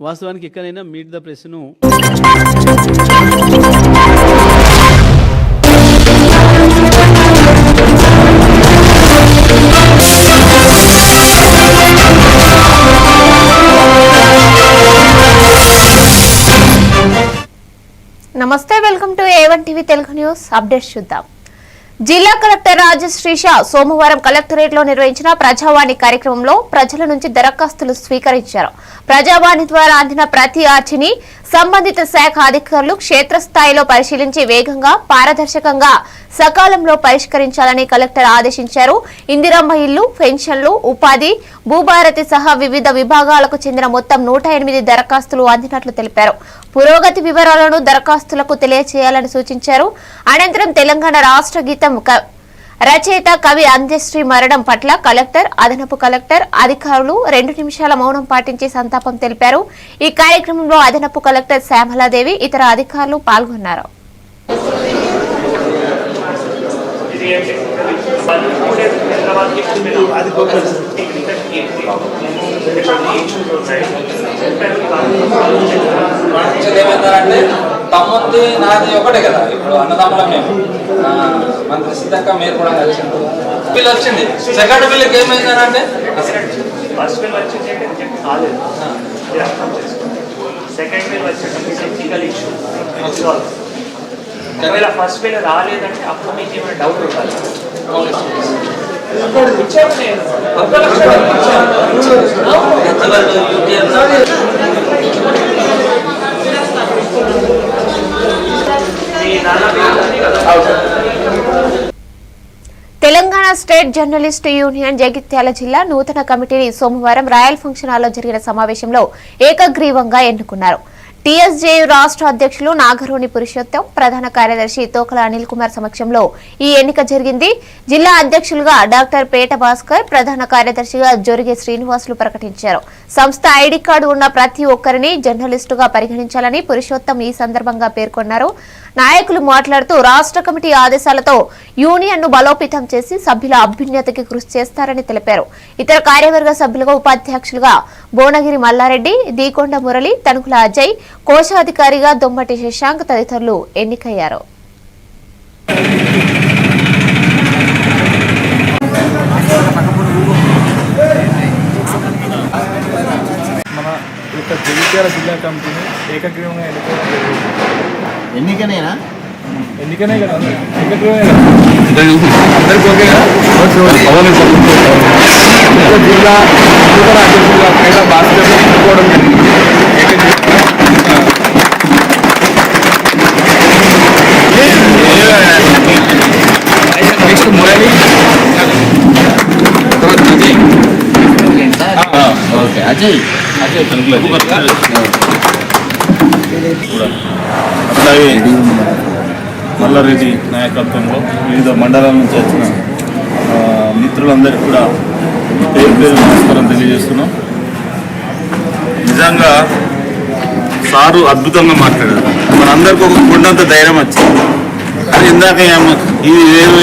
వాస్తవానికి ఎక్కడైనా meet the ప్రెస్ను నమస్తే, welcome to A1 TV Telugu news updates చూద్దాం. జిల్లా కలెక్టర్ రాజశ్రీష సోమవారం కలెక్టరేట్ లో నిర్వహించిన ప్రజావాణి కార్యక్రమంలో ప్రజల నుంచి దరఖాస్తులు స్వీకరించారు. ప్రజావాణి ద్వారా అందిన ప్రతి ఆర్చిని సంబంధిత శాఖ అధికారులు క్షేత్రస్థాయిలో పరిశీలించి వేగంగా, పారదర్శకంగా, సకాలంలో పరిష్కరించాలని కలెక్టర్ ఆదేశించారు. ఇందిరమ్మ ఇల్లు, పెన్షన్లు, ఉపాధి, భూభారతి సహా వివిధ విభాగాలకు చెందిన మొత్తం 108 దరఖాస్తులు అందినట్లు తెలిపారు. పురోగతి వివరాలను దరఖాస్తులకు తెలియజేయాలని సూచించారు. అనంతరం తెలంగాణ రాష్ట్ర గీతం రచయిత కవి అంత్యశ్రీ మరణం పట్ల కలెక్టర్, అదనపు కలెక్టర్, అధికారులు 2 నిమిషాల మౌనం పాటించి సంతాపం తెలిపారు. ఈ కార్యక్రమంలో అదనపు కలెక్టర్ శ్యామలాదేవి, ఇతర అధికారులు పాల్గొన్నారు. ఏమైందంటే తమ్ముంది నాది ఒకటే కదా, ఇప్పుడు అన్నదమ్ములం మేము. మంత్రి సీతక్క మీరు కూడా కలిసింది. బిల్ వచ్చింది. సెకండ్ బిల్కి ఏమైందనంటే ఫస్ట్ బిల్ వచ్చేసి రిజెక్ట్ కాలేదు, సెకండ్ బిల్ వచ్చేసి టెక్నికల్ ఇష్యూ. ఒకవేళ ఫస్ట్ బిల్ రాలేదంటే అప్పుడు మీకు ఏమైనా డౌట్ ఉండాలి. Telangana state journalist union Jagtial జిల్లా నూతన కమిటీని సోమవారం రాయల్ ఫంక్షన్ హాల్లో జరిగిన సమావేశంలో ఏకగ్రీవంగా ఎన్నుకున్నారు. టీఎస్జేయు రాష్ట్ర అధ్యక్షులు నాగరోని పురుషోత్తం, ప్రధాన కార్యదర్శి తోకల అనిల్ కుమార్ సమక్షంలో ఈ ఎన్నిక జరిగింది. జిల్లా అధ్యక్షులుగా డాక్టర్ పేట భాస్కర్, ప్రధాన కార్యదర్శిగా జొరిగే శ్రీనివాసులు ప్రకటించారు. సంస్థ ఐడి కార్డు ఉన్న ప్రతి ఒక్కరిని జర్నలిస్టుగా పరిగణించాలని పురుషోత్తం ఈ సందర్భంగా పేర్కొన్నారు. నాయకులు మాట్లాడుతూ రాష్ట్ర కమిటీ ఆదేశాలతో యూనియన్ ను బలోపేతం చేసి సభ్యుల అభ్యున్నతికి కృషి చేస్తారని తెలిపారు. ఇతర కార్యవర్గ సభ్యులుగా ఉపాధ్యక్షులుగా బోనగిరి మల్లారెడ్డి, దీకొండ మురళి, తణుకుల అజయ్, కోశాధికారిగా దొమ్మటి శశాంక్ తదితరులు ఎన్నికయ్యారు. జగిత్యాల జిల్లా కమిటీని ఏకగ్రీవంగా ఎన్నికనే కదా, జిల్లా నూతన అధ్యక్షులుగా పేట భాస్కర్ ఎన్నుకోవడం జరిగింది. నెక్స్ట్ మురళి, అజయ్ అట్లాగే మల్లారెడ్డి నాయకత్వంలో వివిధ మండలాల నుంచి వచ్చిన మిత్రులందరికీ కూడా పేరు పేరు నమస్కారం తెలియజేస్తున్నాం. నిజంగా సారు అద్భుతంగా మాట్లాడారు. మనందరికీ ఒక కొండంత ధైర్యం వచ్చింది. అది ఇందాక ఇది వేరు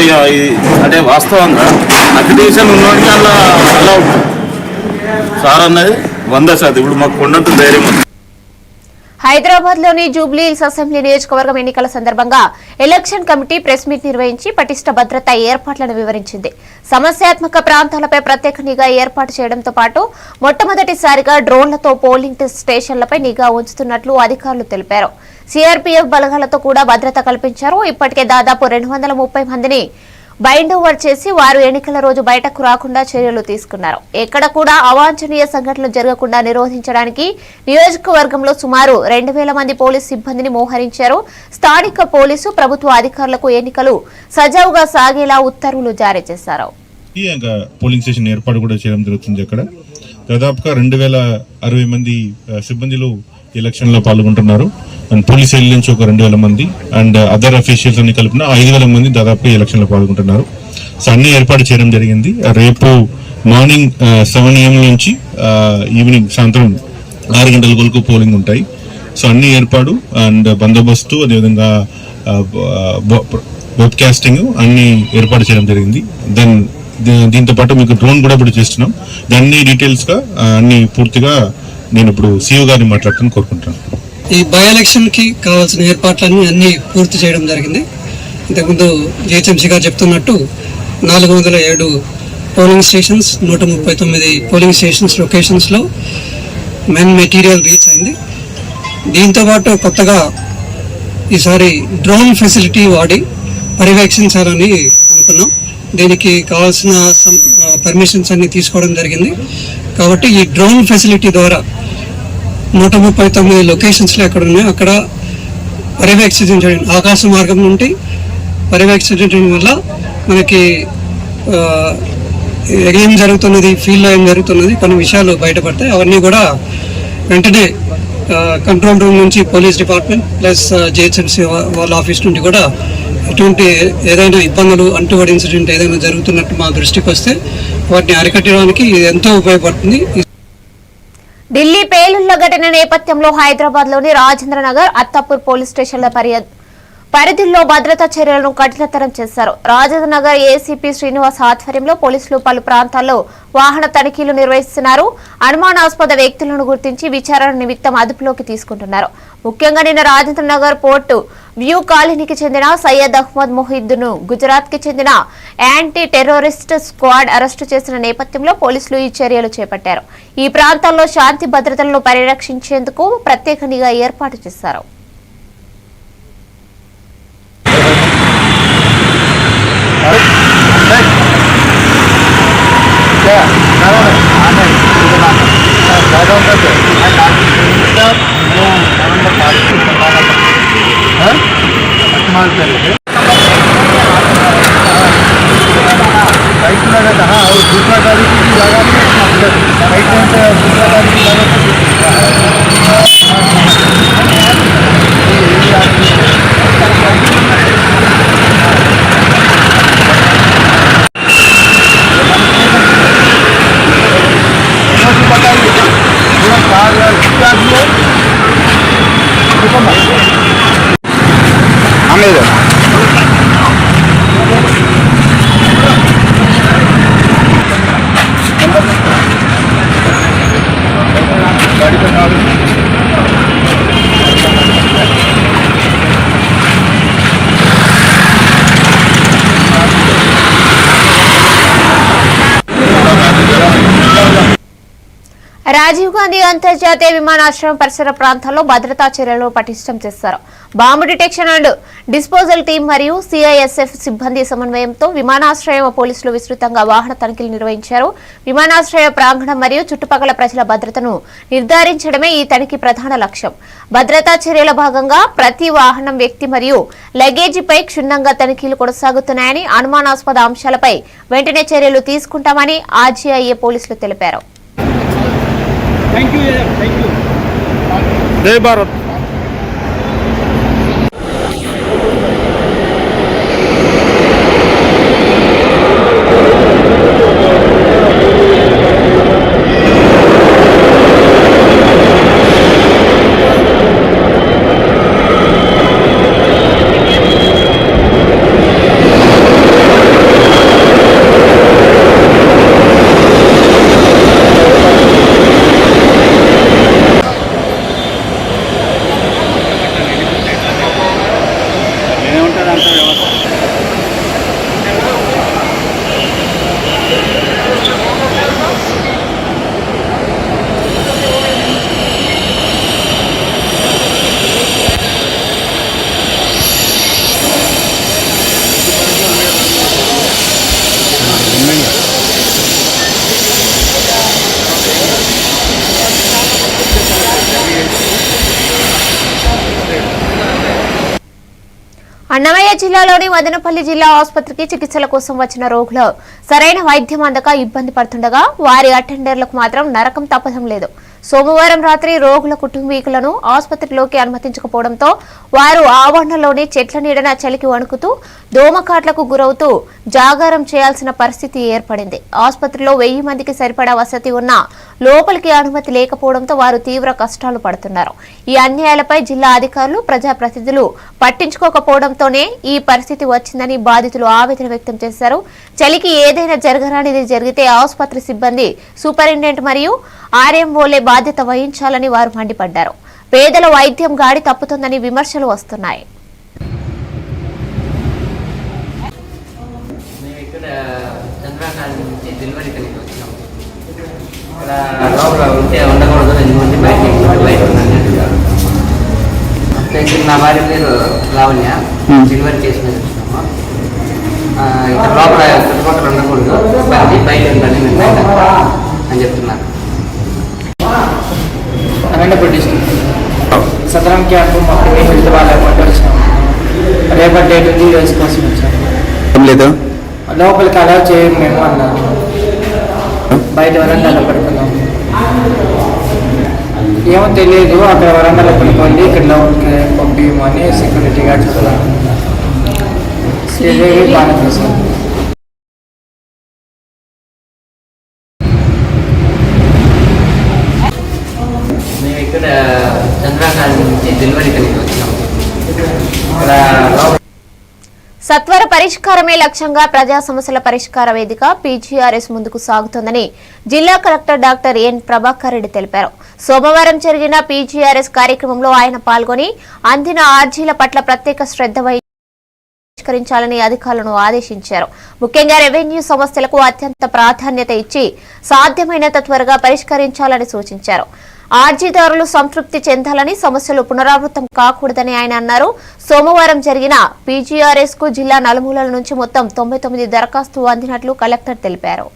అంటే వాస్తవంగా అక్రిడిటేషన్ ఉన్నవాడికి అలా ఉంటుంది. సార్ అన్నది 100%. ఇప్పుడు మాకు కొండంత ధైర్యం ఉంది. హైదరాబాద్ లోని జూబ్లీహిల్స్ అసెంబ్లీ నియోజకవర్గం ఎన్నికల సందర్భంగా ఎలక్షన్ కమిటీ ప్రెస్ మీట్ నిర్వహించి పటిష్ట భద్రతా ఏర్పాట్లను వివరించింది. సమస్యాత్మక ప్రాంతాలపై ప్రత్యేక నిఘా ఏర్పాటు చేయడంతో పాటు మొట్టమొదటిసారిగా డ్రోన్లతో పోలింగ్ స్టేషన్లపై నిఘా ఉంచుతున్నట్లు అధికారులు తెలిపారు. సిఆర్పీఎఫ్ బలగాలతో కూడా భద్రత కల్పించారు. ఇప్పటికే దాదాపు 230 మందిని బైండ్ ఓవర్ చేసి వారు ఎన్నికల రోజు బయటకు రాకుండా చర్యలు తీసుకున్నారు. ఎక్కడ కూడా అవాంఛనీయ సంఘటనలు జరగకుండా నిరోధించడానికి నియోజకవర్గంలో సుమారు 2000 మంది పోలీసు సిబ్బందిని మోహరించారు. స్థానిక పోలీసు, ప్రభుత్వ అధికారులకు ఎన్నికలు సజావుగా సాగేలా ఉత్తర్వులు జారీ చేశారు. పోలింగ్ స్టేషన్ ఏర్పాటు కూడా చేయడం జరుగుతుంది. అక్కడ దాదాపుగా 2060 మంది సిబ్బందిలు ఎలక్షన్ లో పాల్గొంటున్నారు. అండ్ పోలీస్ సెల్ నుంచి ఒక 2000 మంది అండ్ అదర్ అఫీషియల్స్ అన్ని కలిపిన 5000 మంది దాదాపు ఎలక్షన్ లో పాల్గొంటున్నారు. సో అన్ని ఏర్పాటు చేయడం జరిగింది. రేపు మార్నింగ్ 7 AM నుంచి ఈవినింగ్ సాయంత్రం 6 గంటల వరకు పోలింగ్ ఉంటాయి. సో అన్ని ఏర్పాటు అండ్ బందోబస్తు, అదేవిధంగా వెబ్కాస్టింగ్ అన్ని ఏర్పాటు చేయడం జరిగింది. దీంతో పాటు మీకు డ్రోన్ కూడా ఇప్పుడు చేస్తున్నాం. దాన్ని డీటెయిల్స్ గా అన్ని పూర్తిగా నేను ఇప్పుడు సీఓ గారిని మాట్లాడటానికి కోరుకుంటున్నాను. ఈ బై ఎలక్షన్ కి కావాల్సిన ఏర్పాట్లన్నీ అన్ని పూర్తి చేయడం జరిగింది. ఇంతకుముందు జిహెచ్ఎంసీ గారు చెప్తున్నట్టు 407 పోలింగ్ స్టేషన్స్, 139 పోలింగ్ స్టేషన్స్ లొకేషన్స్లో మెయిన్ మెటీరియల్ రీచ్ అయింది. దీంతోపాటు కొత్తగా ఈసారి డ్రోన్ ఫెసిలిటీ వాడి పర్యవేక్షించాలని అనుకున్నాం. దీనికి కావాల్సిన పర్మిషన్స్ అన్ని తీసుకోవడం జరిగింది. కాబట్టి ఈ డ్రోన్ ఫెసిలిటీ ద్వారా 139 లొకేషన్స్లో ఎక్కడ ఉన్నాయో అక్కడ పర్యవేక్షించడం, ఆకాశ మార్గం నుండి పర్యవేక్షించడం వల్ల మనకి ఏం జరుగుతున్నది, ఫీల్డ్లో ఏం జరుగుతున్నది కొన్ని విషయాలు బయటపడతాయి. అవన్నీ కూడా వెంటనే కంట్రోల్ రూమ్ నుంచి పోలీస్ డిపార్ట్మెంట్ ప్లస్ జిహెచ్ఎంసీ వాళ్ళ ఆఫీస్ నుండి కూడా ఎటువంటి ఏదైనా ఇబ్బందులు అంటువడి ఇన్సిడెంట్ ఏదైనా జరుగుతున్నట్టు మా దృష్టికి వస్తే వాటిని అరికట్టడానికి ఇది ఎంతో ఉపయోగపడుతుంది. ఢిల్లీ పేలుళ్ల ఘటన నేపథ్యంలో హైదరాబాద్ లోని రాజేంద్ర నగర్, అత్తాపూర్ పోలీస్ స్టేషన్ల పరిధిలో భద్రతా చర్యలను కఠినతరం చేశారు. రాజేంద్ర నగర్ ఏసీపీ శ్రీనివాస్ ఆధ్వర్యంలో పోలీసులు పలు ప్రాంతాల్లో వాహన తనిఖీలు నిర్వహిస్తున్నారు. అనుమానాస్పద వ్యక్తులను గుర్తించి విచారణ నిమిత్తం అదుపులోకి తీసుకుంటున్నారు. ముఖ్యంగా నిన్న రాజేంద్ర నగర్ పోర్టు వ్యూ కాలనీకి చెందిన సయ్యద్ అహ్మద్ మొహిద్దీన్, గుజరాత్ కి చెందిన యాంటీ టెర్రరిస్ట్ స్క్వాడ్ అరెస్టు చేసిన నేపథ్యంలో పోలీసులు ఈ చర్యలు చేపట్టారు. ఈ ప్రాంతాల్లో శాంతి భద్రతలను పరిరక్షించేందుకు ప్రత్యేక నిఘా ఏర్పాటు చేశారు. दूसरा गाड़ी की लगा राइट हैंड से दूसरा गाड़ी की लगा రాజీవ్ గాంధీ అంతర్జాతీయ విమానాశ్రయం పరిసర ప్రాంతాల్లో భద్రతా చర్యలు పటిష్టం చేశారు. Bomb detection and disposal team మరియు సిఐఎస్ఎఫ్ సిబ్బంది సమన్వయంతో విమానాశ్రయం పోలీసులు విస్తృతంగా వాహన తనిఖీలు నిర్వహించారు. విమానాశ్రయ ప్రాంగణం మరియు చుట్టుపక్కల ప్రజల భద్రతను నిర్ధారించడమే ఈ తనిఖీ ప్రధాన లక్ష్యం. భద్రతా చర్యల భాగంగా ప్రతి వాహనం, వ్యక్తి మరియు లగేజీపై క్షుణ్ణంగా తనిఖీలు కొనసాగుతున్నాయని, అనుమానాస్పద అంశాలపై వెంటనే చర్యలు తీసుకుంటామని ఆర్జీఐఏ పోలీసులు తెలిపారు. जय भारत. అన్నమయ్య జిల్లాలోని మదనపల్లి జిల్లా ఆసుపత్రికి చికిత్సల కోసం వచ్చిన రోగులు సరైన వైద్యం అందక ఇబ్బంది పడుతుండగా వారి అటెండర్లకు మాత్రం నరకం తప్పడం లేదు. సోమవారం రాత్రి రోగుల కుటుంబీకులను ఆసుపత్రిలోకి అనుమతించకపోవడంతో వారు ఆవరణలోని చెట్ల నీడన చలికి వణుకుతూ దోమకాట్లకు గురవుతూ జాగారం చేయాల్సిన పరిస్థితి ఏర్పడింది. ఆసుపత్రిలో 1000 మందికి సరిపడా వసతి ఉన్నా లోపలికి అనుమతి లేకపోవడంతో వారు తీవ్ర కష్టాలు పడుతున్నారు. ఈ అన్యాయాలపై జిల్లా అధికారులు, ప్రజాప్రతినిధులు పట్టించుకోకపోవడంతోనే ఈ పరిస్థితి వచ్చిందని బాధితులు ఆవేదన వ్యక్తం చేశారు. చలికి ఏదైనా జరగరానిది జరిగితే ఆసుపత్రి సిబ్బంది, సూపరింటెండెంట్ మరియు ఆర్ఎంఓలే బాధ్యత వహించాలని వారు మండిపడ్డారు. పేదల వైద్యం గాడి తప్పుతుందని విమర్శలు వస్తున్నాయి. నా భార్య పేరు లావణ్య. డెలివరీ కేసు మీద వచ్చినాము. ఇక్కడ లోపల చుట్టుపక్కల ఉండకూడదు, బయట ఉండాలి అని చెప్తున్నారు. అనంతపూర్ డిస్ట్రిక్ట్ సదరం క్యాంపు మాకు హెల్త్ బాగాలేకుండా వచ్చినాము. రేపటి డేట్ ఉంది, యూఎస్ కోసం వచ్చాము. లేదు లోపలికి అలా చేయము మేము అన్నారు. బయట వరండాలో పడుకున్నాము. ఏమో తెలియదు, అక్కడ వరండాలో పడుకోండి, ఇక్కడ లోపలికి పంపించము అని సెక్యూరిటీ గార్డ్ చెప్తాను. బాగా చూసాం. మేము ఇక్కడ చంద్రకాళి నుంచి డెలివరీ కలిగి వచ్చాము. సత్వర పరిష్కారమే లక్ష్యంగా ప్రజా సమస్యల పరిష్కార వేదిక పీజీఆర్ఎస్ ముందుకు సాగుతోందని జిల్లా collector doctor N Prabhakar Reddy తెలిపారు. సోమవారం జరిగిన పీజీఆర్ఎస్ కార్యక్రమంలో ఆయన పాల్గొని అందిన ఆర్జీల పట్ల ప్రత్యేక శ్రద్ధ పరిష్కరించాలని అధికారులను ఆదేశించారు. ముఖ్యంగా రెవెన్యూ సమస్యలకు అత్యంత ప్రాధాన్యత ఇచ్చి సాధ్యమైనంత త్వరగా పరిష్కరించాలని సూచించారు. ఆర్జీదారులు సంతృప్తి చెందాలని, సమస్యలు పునరావృతం కాకూడదని ఆయన అన్నారు. సోమవారం జరిగిన పీజీఆర్ఎస్ కు జిల్లా నలుమూలల నుంచి మొత్తం 99 దరఖాస్తులు అందినట్లు కలెక్టర్ తెలిపారు.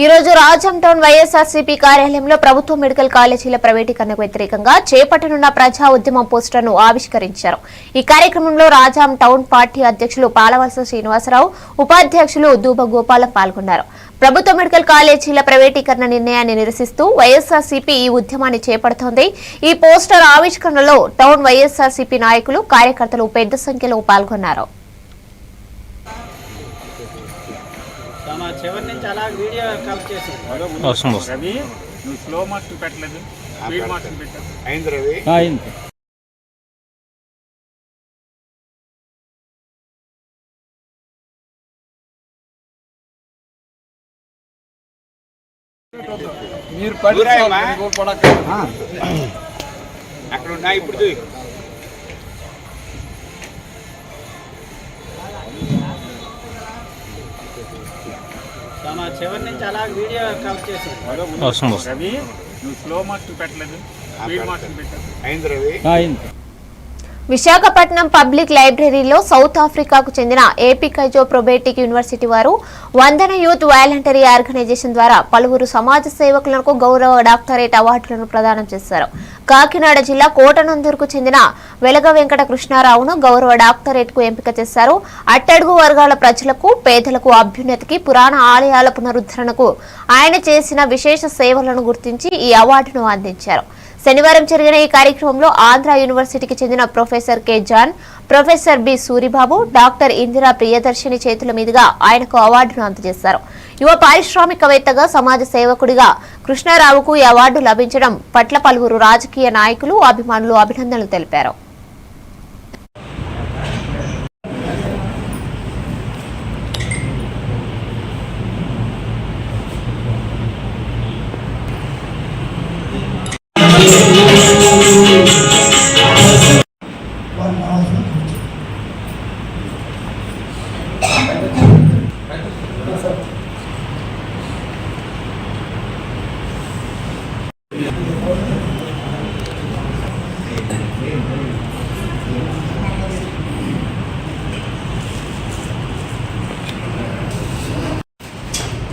ఈ రోజు రాజం టౌన్ వైఎస్ఆర్సీపీ కార్యాలయంలో ప్రభుత్వ మెడికల్ కాలేజీల ప్రైవేటీకరణకు వ్యతిరేకంగా చేపట్టనున్న ప్రజా ఉద్యమం పోస్టర్ను ఆవిష్కరించారు. ఈ కార్యక్రమంలో రాజాం టౌన్ పార్టీ అధ్యక్షులు పాలవలస శ్రీనివాసరావు, ఉపాధ్యక్షులు దూబ గోపాలం పాల్గొన్నారు. ప్రభుత్వ మెడికల్ కాలేజీల ప్రైవేటీకరణ నిర్ణయాన్ని నిరసిస్తూ వైఎస్ఆర్సీపీ ఈ ఉద్యమాన్ని చేపడుతోంది. ఈ పోస్టర్ ఆవిష్కరణలో టౌన్ వైఎస్ఆర్సీపీ నాయకులు, కార్యకర్తలు పెద్ద సంఖ్యలో పాల్గొన్నారు. మీరు అక్కడ ఉన్నాయి ఇప్పుడు చివరి నుంచి అలా వీడియో కాల్ చేసి రవి నువ్వు స్లో మార్క్స్ పెట్టలేదు, స్పీడ్ మార్క్స్ పెట్టావు. విశాఖపట్నం పబ్లిక్ లైబ్రరీలో సౌత్ ఆఫ్రికాకు చెందిన ఏపీ కైజో ప్రొబేటిక్ యూనివర్సిటీ వారు వందన యూత్ వాలంటరీ ఆర్గనైజేషన్ ద్వారా పలువురు సమాజ సేవకులకు గౌరవ డాక్టరేట్ అవార్డులను ప్రదానం చేశారు. కాకినాడ జిల్లా కోటనందూరుకు చెందిన వెలగ వెంకట కృష్ణారావును గౌరవ డాక్టరేట్ కు ఎంపిక చేశారు. అట్టడుగు వర్గాల ప్రజలకు, పేదలకు అభ్యున్నతికి, పురాణ ఆలయాల పునరుద్ధరణకు ఆయన చేసిన విశేష సేవలను గుర్తించి ఈ అవార్డును అందించారు. శనివారం జరిగిన ఈ కార్యక్రమంలో ఆంధ్ర యూనివర్సిటీకి చెందిన professor K John, professor B Suribabu, doctor Indira Priyadarshini చేతుల మీదుగా ఆయనకు అవార్డును అందజేశారు. యువ పారిశ్రామికవేత్తగా, సమాజ సేవకుడిగా కృష్ణారావుకు ఈ అవార్డు లభించడం పట్ల పలువురు రాజకీయ నాయకులు, అభిమానులు అభినందనలు తెలిపారు.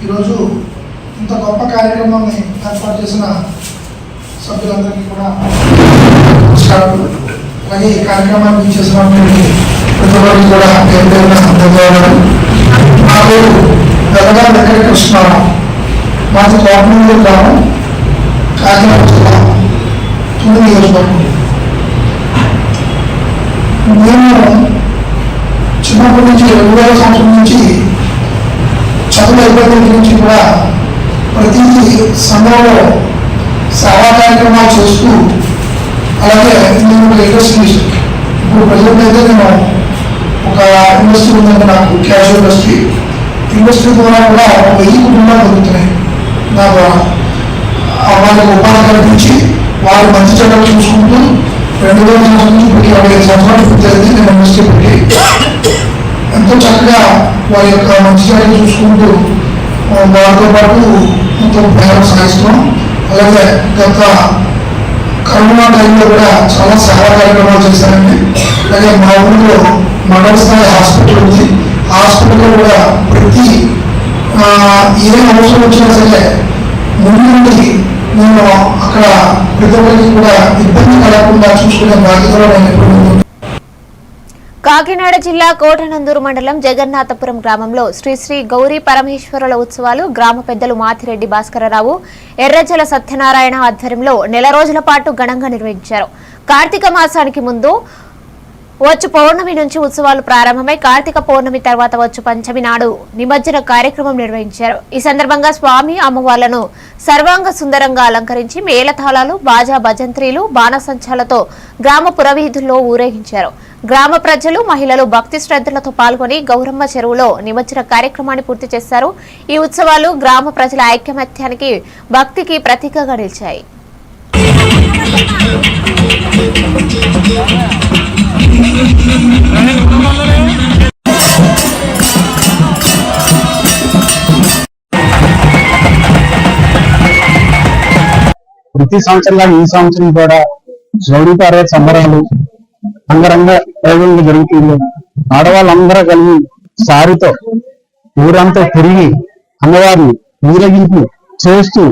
ఈరోజు ఇంత గొప్ప కార్యక్రమాన్ని ఏర్పాటు చేసిన సభ్యులందరికీ కూడా నమస్కారాలు. అలాగే ఈ కార్యక్రమాన్ని చేసినటువంటి ప్రతి ఒక్కరికి కూడా ధన్యవాదాలు. నా పేరు వెలగ వెంకట కృష్ణారావు, మాది కోటనందూరు గ్రామం, కాకినాడ జిల్లా. తుని నియోజకవర్గం. నేను చిన్నప్పటి నుంచి 2000 సంవత్సరం నుంచి చదువు అయిపోయిన నుంచి కూడా ప్రతి సంఘంలో సేవా కార్యక్రమాలు చేస్తూ, అలాగే నేను ఒక ఇండస్ట్రీ, ఇప్పుడు ప్రజెంట్ అయితే నేను ఒక ఇండస్ట్రీ ఉందంటే నాకు క్యాషువల్ ఇండస్ట్రీ ద్వారా కూడా 1000 కుటుంబాలు దొరుకుతున్నాయి. నా ద్వారా వాళ్ళకి ఉపాధి కల్పించి వారి మంచి చెడ్డలు చూసుకుంటూ 2000 సంవత్సరం నుంచి ఇప్పటికీ 25 సంవత్సరాలు పూర్తయింది. నేను ఇండస్ట్రీ పెట్టి ఎంతో చక్కగా వారి యొక్క మంచి చెడ్డలు చూసుకుంటూ వారితో పాటు మొత్తం ప్రయాణం సాగిస్తున్నాం. అలాగే గత కరోనా టైంలో కూడా చాలా సేవా కార్యక్రమాలు చేశారండి. అలాగే మా ఊళ్ళో మండల స్థాయి హాస్పిటల్ ఉంది. హాస్పిటల్లో కూడా ప్రతి ఏ అవసరం వచ్చినా సరే ముందు నుండి నేను అక్కడ ప్రతి ఒక్కరికి కూడా ఇబ్బంది కలగకుండా చూసుకునే బాధ్యతలో నేను ఎప్పుడు. కాకినాడ జిల్లా కోటనందూరు మండలం జగన్నాథపురం గ్రామంలో శ్రీ శ్రీ గౌరీ పరమేశ్వరుల ఉత్సవాలు గ్రామ పెద్దలు మాతిరెడ్డి భాస్కరరావు, ఎర్రజల సత్యనారాయణ ఆధ్వర్యంలో నెల రోజుల పాటు ఘనంగా నిర్వహించారు. కార్తీక మాసానికి ముందు వచ్చు పౌర్ణమి నుంచి ఉత్సవాలు ప్రారంభమై కార్తీక పౌర్ణమి తర్వాత వచ్చు పంచమి నాడు నిమజ్జన కార్యక్రమం నిర్వహించారు. ఈ సందర్భంగా స్వామి అమ్మవార్లను సర్వాంగ సుందరంగా అలంకరించి మేళతాళాలు, బాజా భజంత్రీలు, బాణసంచాలతో గ్రామ పురవీధుల్లో ఊరేగించారు. గ్రామ ప్రజలు, మహిళలు భక్తి శ్రద్ధలతో పాల్గొని గౌరమ్మ చెరువులో నిమజ్జన కార్యక్రమాన్ని పూర్తి చేశారు. ఈ ఉత్సవాలు గ్రామ ప్రజల ఐక్యమత్యానికి, భక్తికి ప్రతీకగా నిలిచాయి. ప్రతి సంవత్సరంగా ఈ సంవత్సరం కూడా గౌరీ పార్వతి సంబరాలు అంగరంగ వైభవంగా జరుగుతుంది. ఆడవాళ్ళందరూ కలిగి సారితో ఊరంతా తిరిగి అమ్మవారిని ఊరేగింపు చేస్తూ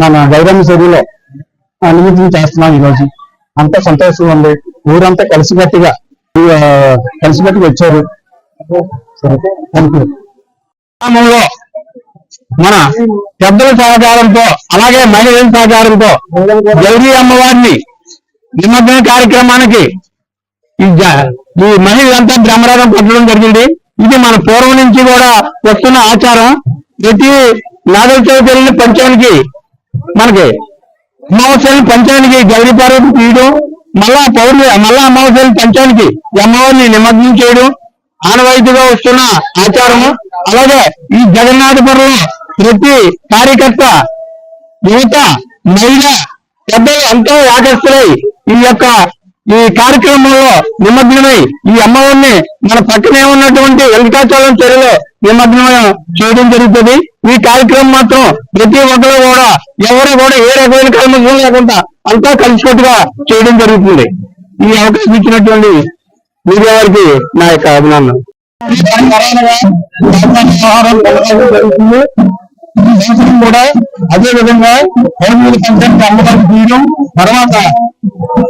మన గౌరమ్మ చెరువులో నిమజ్జనం చేస్తున్నాం. ఈరోజు అంతా సంతోషంగా ఉంది. ఊరంతా కలిసికట్టుగా వచ్చారు. గ్రామంలో మన పెద్దల సహకారంతో, అలాగే మహిళల సహకారంతో గౌరీ అమ్మవారిని నిమజ్జన కార్యక్రమానికి ఈ మహిళలంతా బ్రహ్మరథం పట్టడం జరిగింది. ఇది మన పూర్వం నుంచి కూడా వస్తున్న ఆచారం. ప్రతి నాగల చవితి పంచానికి మనకి అమావాస్యని పంచానికి గౌరీ పార్వతి తీయడం, మళ్ళా అమావాస్యని పంచానికి అమ్మవారిని నిమజ్జనం చేయడం ఆనవాయితీగా వస్తున్న ఆచారము. అలాగే ఈ జగన్నాథపురంలో ప్రతి కార్యకర్త, యువత, మహిళ, పెద్దలు ఎంతో ఆకర్షులై ఈ కార్యక్రమంలో నిమగ్నమై ఈ అమ్మవారిని మన పక్కనే ఉన్నటువంటి వెంకటాచలం చెరువులో నిమగ్నం చేయడం జరుగుతుంది. ఈ కార్యక్రమం మాత్రం ప్రతి ఒక్కరు కూడా ఎవరు కూడా ఏ రకమైన కర్మం లేకుండా అంతా కలిసికట్టుగా చేయడం జరుగుతుంది. ఈ అవకాశం ఇచ్చినటువంటి మీడియా వారికి నా యొక్క అభినందన. కూడా అదే విధంగా పౌర్ణమి పంచానికి అమ్మవారికి తీయడం, తర్వాత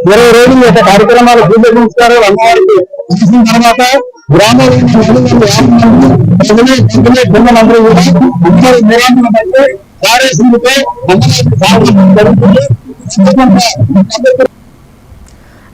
20 రోజులు యొక్క కార్యక్రమాలు పూజ పురస్కారాలు అమ్మవారికి చేసిన తర్వాత గ్రామంలో అందరూ కూడా అమ్మవారి నిరాశపడితే కార్యశీలతో జరుగుతుంది.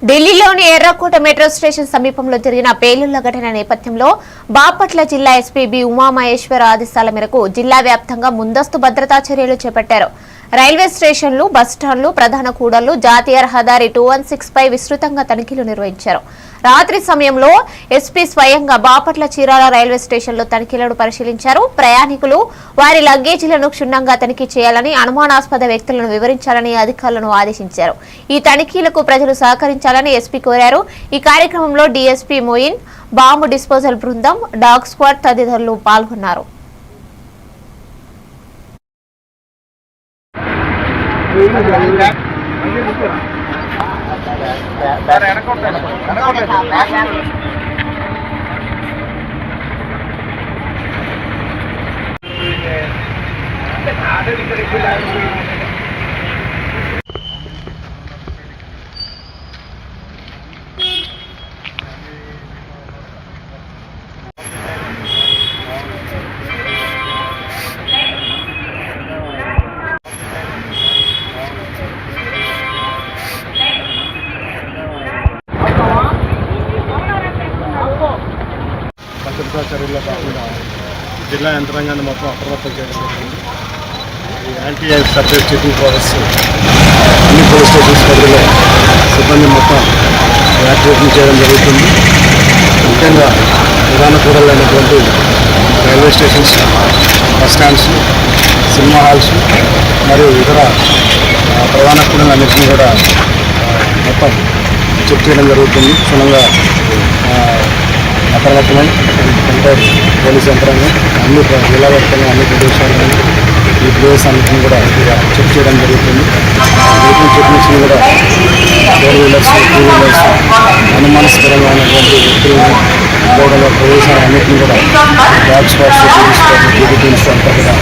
ఢిల్లీలోని ఎర్రకోట మెట్రో స్టేషన్ సమీపంలో జరిగిన పేలుళ్ల ఘటన నేపథ్యంలో బాపట్ల జిల్లా ఎస్పీ బి ఉమామహేశ్వర్ ఆదేశాల మేరకు జిల్లా వ్యాప్తంగా ముందస్తు భద్రతా చర్యలు చేపట్టారు. రైల్వే స్టేషన్లు, బస్టాండ్లు, ప్రధాన కూడళ్లు, జాతీయ రహదారి 216 పై విస్తృతంగా తనిఖీలు నిర్వహించారు. రాత్రి సమయంలో ఎస్పీ స్వయంగా బాపట్ల చీరాల రైల్వే స్టేషన్లో తనిఖీలను పరిశీలించారు. ప్రయాణికులు వారి లగేజీలను క్షుణ్ణంగా తనిఖీ చేయాలని, అనుమానాస్పద వ్యక్తులను వివరించాలని అధికారులను ఆదేశించారు. ఈ తనిఖీలకు ప్రజలు సహకరించాలని ఎస్పీ కోరారు. ఈ కార్యక్రమంలో డీఎస్పీ మోయిన్, బాంబు డిస్పోజల్ బృందం, డాగ్ స్క్వాడ్ తదితరులు పాల్గొన్నారు. జిల్లా యంత్రాంగాన్ని మొత్తం అప్రమత్తం చేయడం జరిగింది. ఈ యాంటీ సర్ఫేస్ చెకింగ్ ప్రాసెస్ అన్ని పోలీస్ స్టేషన్స్ పరిధిలో సిబ్బంది మొత్తం యాక్టివేషన్ చేయడం జరుగుతుంది. ముఖ్యంగా ప్రధాన కూడలైనటువంటి railway stations, bus stands, cinema halls మరియు ఇతర ప్రధాన కూడలన్నింటినీ కూడా మొత్తం చెక్ చేయడం జరుగుతుంది. క్షుణ్ణంగా అప్రమత్తమై ఎంటైర్ పోలీస్ యంత్రాంగం అన్ని జిల్లా వ్యాప్తంగా అన్ని ప్రదేశాలను ఈ ప్లేస్ అన్నింటినీ కూడా చెక్ చేయడం జరుగుతుంది. వెహికల్ చెక్లిస్ట్ని కూడా 4 వీలర్స్, 2 వీలర్స్ అనుమానాస్పదంగా ఉన్నటువంటి వ్యక్తులను గోడల ప్రదేశాలు అన్నింటినీ కూడా డాగ్ స్పాట్స్ టీమ్స్ అంతా కూడా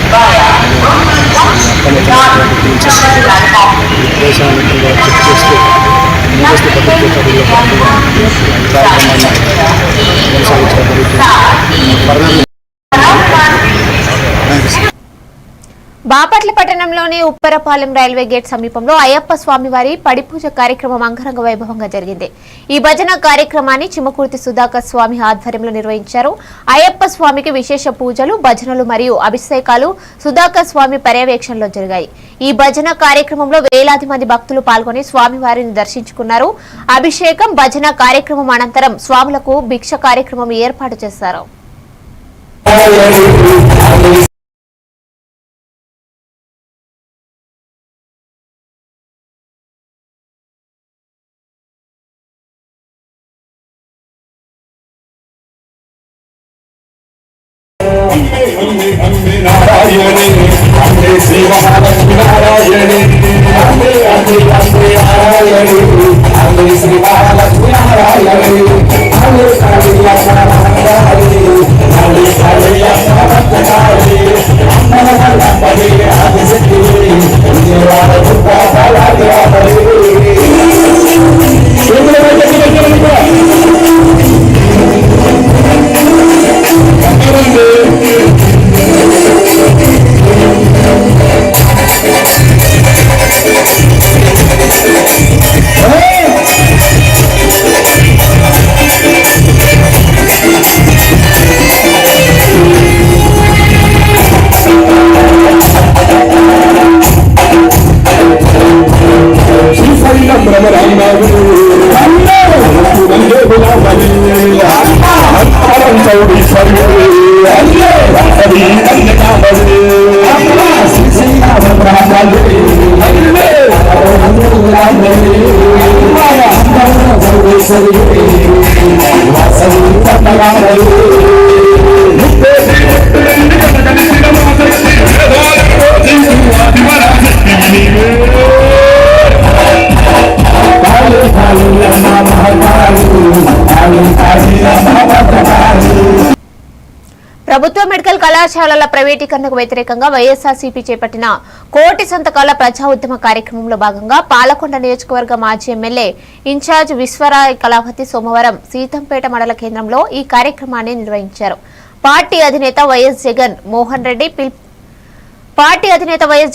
అప్రమత్తమైనటువంటి టీమ్స్ ఈ ప్రదేశాలన్నింటినీ కూడా చెక్ చేస్తూ ముందస్తు భద్రతా చర్యల్లో భాగంగా ఈ కార్యక్రమాన్ని కొనసాగించడం జరుగుతుంది. బాపట్ల పట్టణంలోని ఉప్పరపాలెం రైల్వే గేట్ సమీపంలో అయ్యప్ప స్వామివారి పడిపూజ కార్యక్రమం అంగరంగ వైభవంగా జరిగింది. ఈ భజన కార్యక్రమాన్ని చిమ్మకుర్తి సుధాకర్ స్వామి ఆధ్వర్యంలో నిర్వహించారు. అయ్యప్ప స్వామికి విశేష పూజలు, భజనలు మరియు అభిషేకాలు సుధాకర్ స్వామి పర్యవేక్షణలో జరిగాయి. ఈ భజన కార్యక్రమంలో వేలాది మంది భక్తులు పాల్గొని స్వామివారిని దర్శించుకున్నారు. అభిషేకం, భజన కార్యక్రమం అనంతరం స్వాములకు భిక్ష కార్యక్రమం ఏర్పాటు చేశారు. ప్రభుత్వ మెడికల్ కళాశాలల ప్రైవేటీకరణకు వ్యతిరేకంగా వైఎస్ఆర్సీపీ చేపట్టిన కోటి సంతకాల ప్రజా ఉద్యమ కార్యక్రమంలో భాగంగా పాలకొండ నియోజకవర్గ మాజీ ఎమ్మెల్యే ఇన్ఛార్జ్ విశ్వరాయ్ కళావతి సోమవారం సీతంపేట మండల కేంద్రంలో ఈ కార్యక్రమాన్ని నిర్వహించారు. పార్టీ అధినేత వైఎస్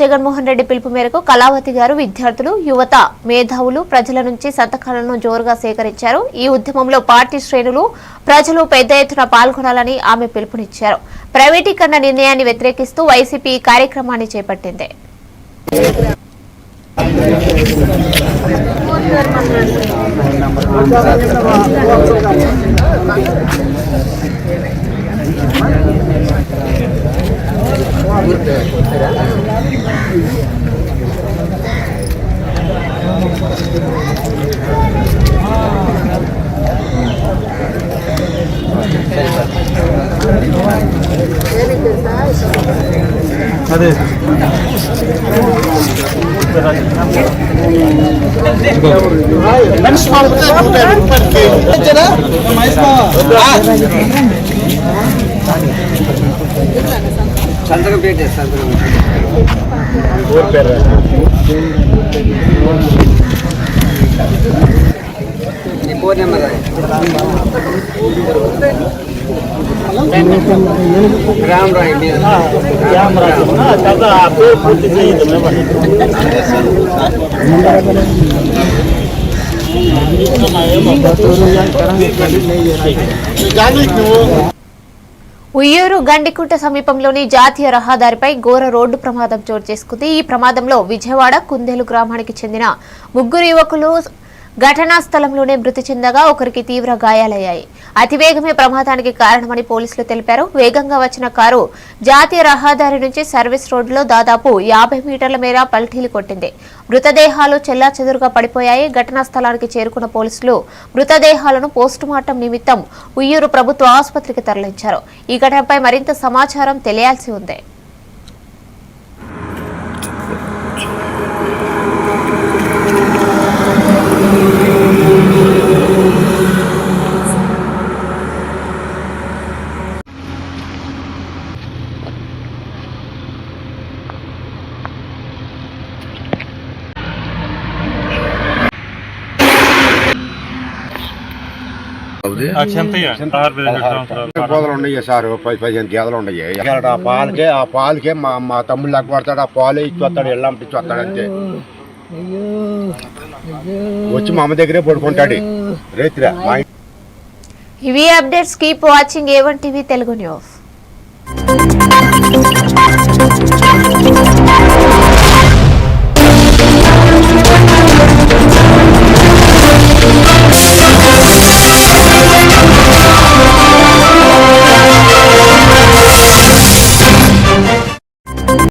జగన్మోహన్ రెడ్డి పిలుపు మేరకు కళావతి గారు విద్యార్థులు, యువత, మేధావులు, ప్రజల నుంచి సంతకాలను జోరుగా సేకరించారు. ఈ ఉద్యమంలో పార్టీ శ్రేణులు, ప్రజలు పెద్ద ఎత్తున పాల్గొనాలని ఆమె పిలుపునిచ్చారు. ప్రైవేటీకరణ నిర్ణయాన్ని వ్యతిరేకిస్తూ వైసీపీ ఈ కార్యక్రమాన్ని చేపట్టింది. సంతకం పెట్టేస్తారు. ఫోన్ నెంబర్ రామ్ రాయ్ పూర్తి ఉయ్యూరు గండికుంట సమీపంలోని జాతీయ రహదారిపై ఘోర రోడ్డు ప్రమాదం చోటు చేసుకుంది. ఈ ప్రమాదంలో విజయవాడ కుందేలు గ్రామానికి చెందిన 3 యువకులు ఘటనా స్థలంలోనే మృతి చెందగా ఒకరికి తీవ్ర గాయాలయ్యాయి. అతివేగమే ప్రమాదానికి కారణమని పోలీసులు తెలిపారు. వేగంగా వచ్చిన కారు జాతీయ రహదారి నుంచి సర్వీస్ రోడ్డులో దాదాపు 50 మీటర్ల మేర పల్టీలు కొట్టింది. మృతదేహాలు చెల్లాచెదురుగా పడిపోయాయి. ఘటనా స్థలానికి చేరుకున్న పోలీసులు మృతదేహాలను పోస్టుమార్టం నిమిత్తం ఉయ్యూరు ప్రభుత్వ ఆసుపత్రికి తరలించారు. ఈ ఘటనపై మరింత సమాచారం తెలియాల్సి ఉంది. గోదలు ఉన్నాయి సార్, 10-15 గేదలు ఉన్నాయి. ఆ పాలకే మా తమ్ముళ్ళు లెక్క ఆ పాలు ఇచ్చి వస్తాడు, ఎల్లం ఇచ్చి వస్తాడు అంతే. వచ్చి మా అమ్మ దగ్గరే పడుకుంటాడు రైతురా. ఇవి updates. Keep watching A1 TV Telugu news.